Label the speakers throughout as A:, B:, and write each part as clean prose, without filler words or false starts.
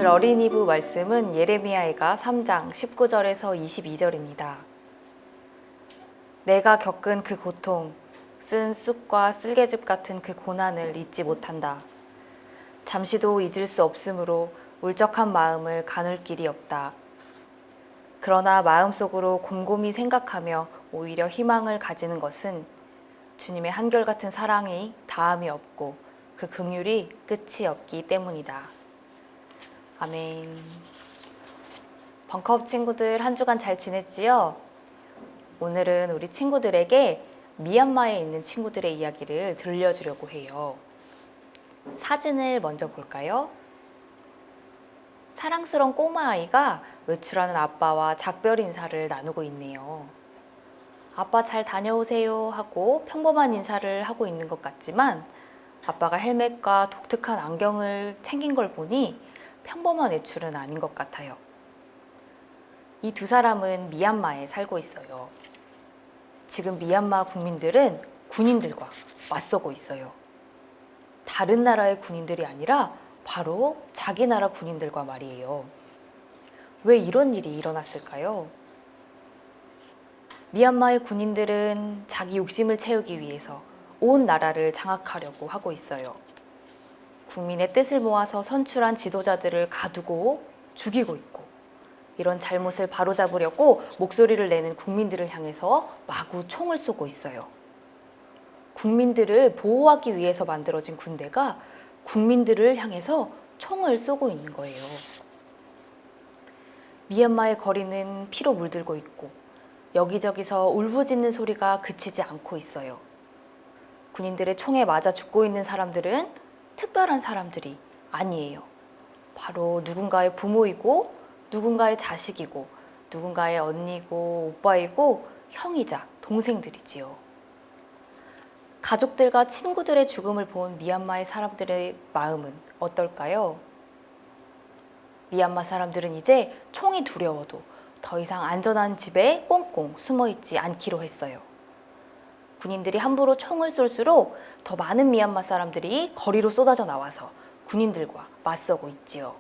A: 오늘 어린이부 말씀은 예레미야가 3장 19절에서 22절입니다. 내가 겪은 그 고통, 쓴 쑥과 쓸개즙 같은 그 고난을 잊지 못한다. 잠시도 잊을 수 없으므로 울적한 마음을 가눌 길이 없다. 그러나 마음속으로 곰곰이 생각하며 오히려 희망을 가지는 것은 주님의 한결같은 사랑이 다함이 없고 그 긍휼이 끝이 없기 때문이다. 아멘. 벙커업 친구들 한 주간 잘 지냈지요? 오늘은 우리 친구들에게 미얀마에 있는 친구들의 이야기를 들려주려고 해요. 사진을 먼저 볼까요? 사랑스러운 꼬마아이가 외출하는 아빠와 작별 인사를 나누고 있네요. 아빠 잘 다녀오세요 하고 평범한 인사를 하고 있는 것 같지만 아빠가 헬멧과 독특한 안경을 챙긴 걸 보니 평범한 외출은 아닌 것 같아요. 이 두 사람은 미얀마에 살고 있어요. 지금 미얀마 국민들은 군인들과 맞서고 있어요. 다른 나라의 군인들이 아니라 바로 자기 나라 군인들과 말이에요. 왜 이런 일이 일어났을까요? 미얀마의 군인들은 자기 욕심을 채우기 위해서 온 나라를 장악하려고 하고 있어요. 국민의 뜻을 모아서 선출한 지도자들을 가두고 죽이고 있고, 이런 잘못을 바로잡으려고 목소리를 내는 국민들을 향해서 마구 총을 쏘고 있어요. 국민들을 보호하기 위해서 만들어진 군대가 국민들을 향해서 총을 쏘고 있는 거예요. 미얀마의 거리는 피로 물들고 있고 여기저기서 울부짖는 소리가 그치지 않고 있어요. 군인들의 총에 맞아 죽고 있는 사람들은 특별한 사람들이 아니에요. 바로 누군가의 부모이고 누군가의 자식이고 누군가의 언니고 오빠이고 형이자 동생들이지요. 가족들과 친구들의 죽음을 본 미얀마의 사람들의 마음은 어떨까요? 미얀마 사람들은 이제 총이 두려워도 더 이상 안전한 집에 꽁꽁 숨어있지 않기로 했어요. 군인들이 함부로 총을 쏠수록 더 많은 미얀마 사람들이 거리로 쏟아져 나와서 군인들과 맞서고 있지요.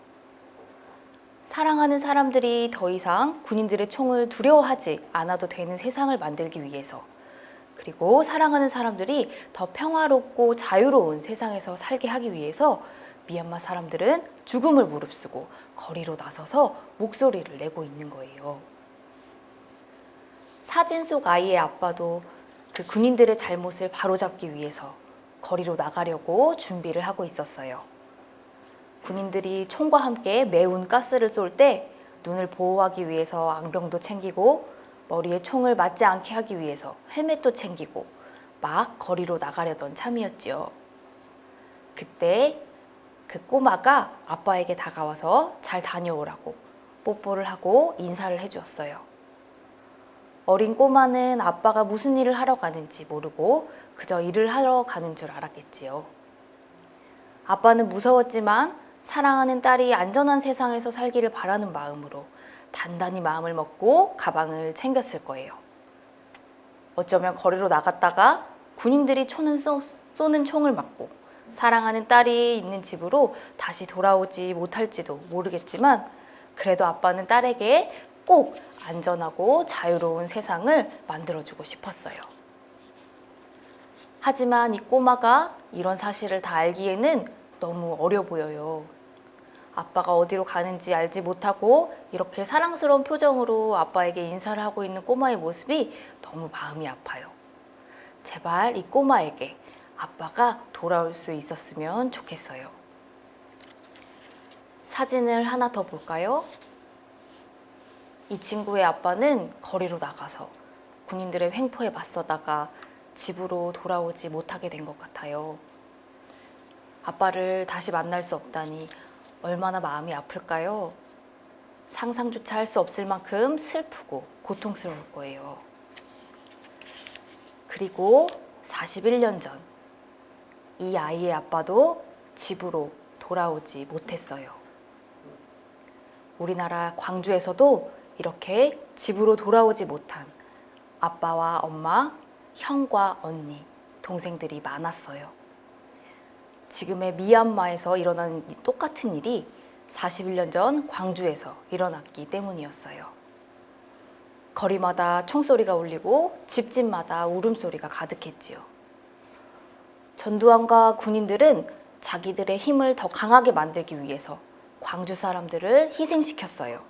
A: 사랑하는 사람들이 더 이상 군인들의 총을 두려워하지 않아도 되는 세상을 만들기 위해서, 그리고 사랑하는 사람들이 더 평화롭고 자유로운 세상에서 살게 하기 위해서 미얀마 사람들은 죽음을 무릅쓰고 거리로 나서서 목소리를 내고 있는 거예요. 사진 속 아이의 아빠도 그 군인들의 잘못을 바로잡기 위해서 거리로 나가려고 준비를 하고 있었어요. 군인들이 총과 함께 매운 가스를 쏠 때 눈을 보호하기 위해서 안경도 챙기고 머리에 총을 맞지 않게 하기 위해서 헬멧도 챙기고 막 거리로 나가려던 참이었지요. 그때 그 꼬마가 아빠에게 다가와서 잘 다녀오라고 뽀뽀를 하고 인사를 해주었어요. 어린 꼬마는 아빠가 무슨 일을 하러 가는지 모르고 그저 일을 하러 가는 줄 알았겠지요. 아빠는 무서웠지만 사랑하는 딸이 안전한 세상에서 살기를 바라는 마음으로 단단히 마음을 먹고 가방을 챙겼을 거예요. 어쩌면 거리로 나갔다가 군인들이 쏘는 총을 맞고 사랑하는 딸이 있는 집으로 다시 돌아오지 못할지도 모르겠지만 그래도 아빠는 딸에게 꼭 안전하고 자유로운 세상을 만들어주고 싶었어요. 하지만 이 꼬마가 이런 사실을 다 알기에는 너무 어려 보여요. 아빠가 어디로 가는지 알지 못하고 이렇게 사랑스러운 표정으로 아빠에게 인사를 하고 있는 꼬마의 모습이 너무 마음이 아파요. 제발 이 꼬마에게 아빠가 돌아올 수 있었으면 좋겠어요. 사진을 하나 더 볼까요? 이 친구의 아빠는 거리로 나가서 군인들의 횡포에 맞서다가 집으로 돌아오지 못하게 된 것 같아요. 아빠를 다시 만날 수 없다니 얼마나 마음이 아플까요? 상상조차 할 수 없을 만큼 슬프고 고통스러울 거예요. 그리고 41년 전, 이 아이의 아빠도 집으로 돌아오지 못했어요. 우리나라 광주에서도 이렇게 집으로 돌아오지 못한 아빠와 엄마, 형과 언니, 동생들이 많았어요. 지금의 미얀마에서 일어난 똑같은 일이 41년 전 광주에서 일어났기 때문이었어요. 거리마다 총소리가 울리고 집집마다 울음소리가 가득했지요. 전두환과 군인들은 자기들의 힘을 더 강하게 만들기 위해서 광주 사람들을 희생시켰어요.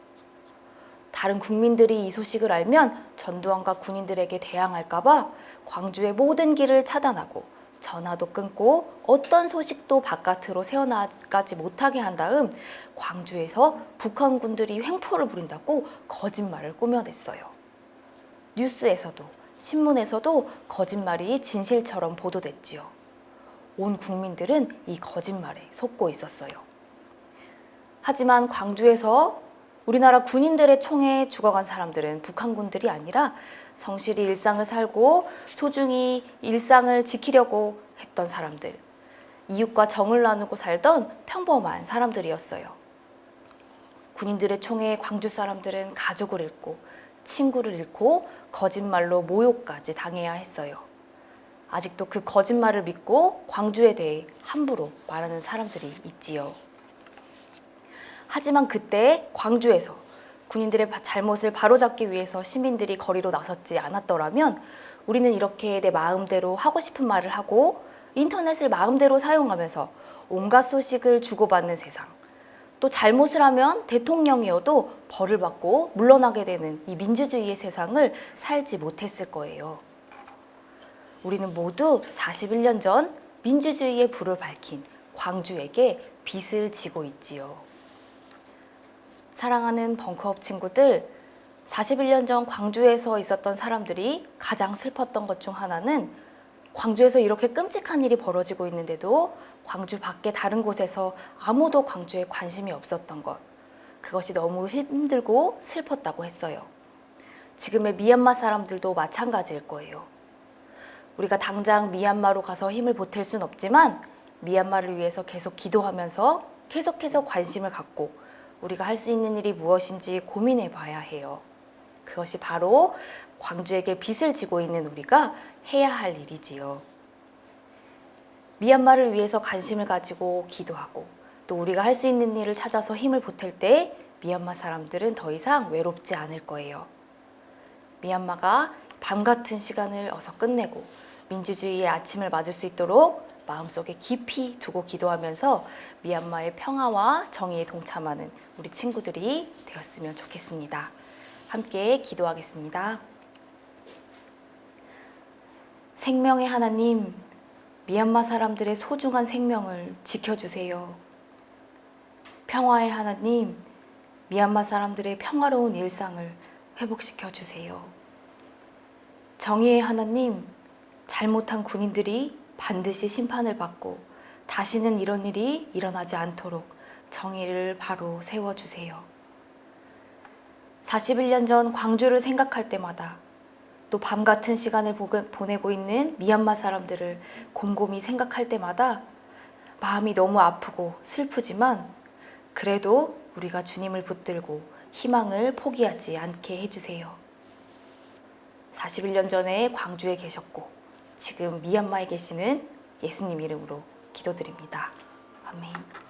A: 다른 국민들이 이 소식을 알면 전두환과 군인들에게 대항할까봐 광주의 모든 길을 차단하고 전화도 끊고 어떤 소식도 바깥으로 새어나가지 못하게 한 다음 광주에서 북한군들이 횡포를 부린다고 거짓말을 꾸며냈어요. 뉴스에서도 신문에서도 거짓말이 진실처럼 보도됐지요. 온 국민들은 이 거짓말에 속고 있었어요. 하지만 광주에서 우리나라 군인들의 총에 죽어간 사람들은 북한군들이 아니라 성실히 일상을 살고 소중히 일상을 지키려고 했던 사람들, 이웃과 정을 나누고 살던 평범한 사람들이었어요. 군인들의 총에 광주 사람들은 가족을 잃고 친구를 잃고 거짓말로 모욕까지 당해야 했어요. 아직도 그 거짓말을 믿고 광주에 대해 함부로 말하는 사람들이 있지요. 하지만 그때 광주에서 군인들의 잘못을 바로잡기 위해서 시민들이 거리로 나섰지 않았더라면 우리는 이렇게 내 마음대로 하고 싶은 말을 하고 인터넷을 마음대로 사용하면서 온갖 소식을 주고받는 세상, 또 잘못을 하면 대통령이어도 벌을 받고 물러나게 되는 이 민주주의의 세상을 살지 못했을 거예요. 우리는 모두 41년 전 민주주의의 불을 밝힌 광주에게 빚을 지고 있지요. 사랑하는 벙커업 친구들, 41년 전 광주에서 있었던 사람들이 가장 슬펐던 것 중 하나는 광주에서 이렇게 끔찍한 일이 벌어지고 있는데도 광주 밖에 다른 곳에서 아무도 광주에 관심이 없었던 것. 그것이 너무 힘들고 슬펐다고 했어요. 지금의 미얀마 사람들도 마찬가지일 거예요. 우리가 당장 미얀마로 가서 힘을 보탤 순 없지만 미얀마를 위해서 계속 기도하면서 계속해서 관심을 갖고 우리가 할 수 있는 일이 무엇인지 고민해 봐야 해요. 그것이 바로 광주에게 빚을 지고 있는 우리가 해야 할 일이지요. 미얀마를 위해서 관심을 가지고 기도하고 또 우리가 할 수 있는 일을 찾아서 힘을 보탤 때 미얀마 사람들은 더 이상 외롭지 않을 거예요. 미얀마가 밤 같은 시간을 어서 끝내고 민주주의의 아침을 맞을 수 있도록 마음속에 깊이 두고 기도하면서 미얀마의 평화와 정의에 동참하는 우리 친구들이 되었으면 좋겠습니다. 함께 기도하겠습니다. 생명의 하나님, 미얀마 사람들의 소중한 생명을 지켜주세요. 평화의 하나님, 미얀마 사람들의 평화로운 일상을 회복시켜 주세요. 정의의 하나님, 잘못한 군인들이 반드시 심판을 받고 다시는 이런 일이 일어나지 않도록 정의를 바로 세워주세요. 41년 전 광주를 생각할 때마다 또 밤 같은 시간을 보내고 있는 미얀마 사람들을 곰곰이 생각할 때마다 마음이 너무 아프고 슬프지만 그래도 우리가 주님을 붙들고 희망을 포기하지 않게 해주세요. 41년 전에 광주에 계셨고 지금 미얀마에 계시는 예수님 이름으로 기도드립니다. 아멘.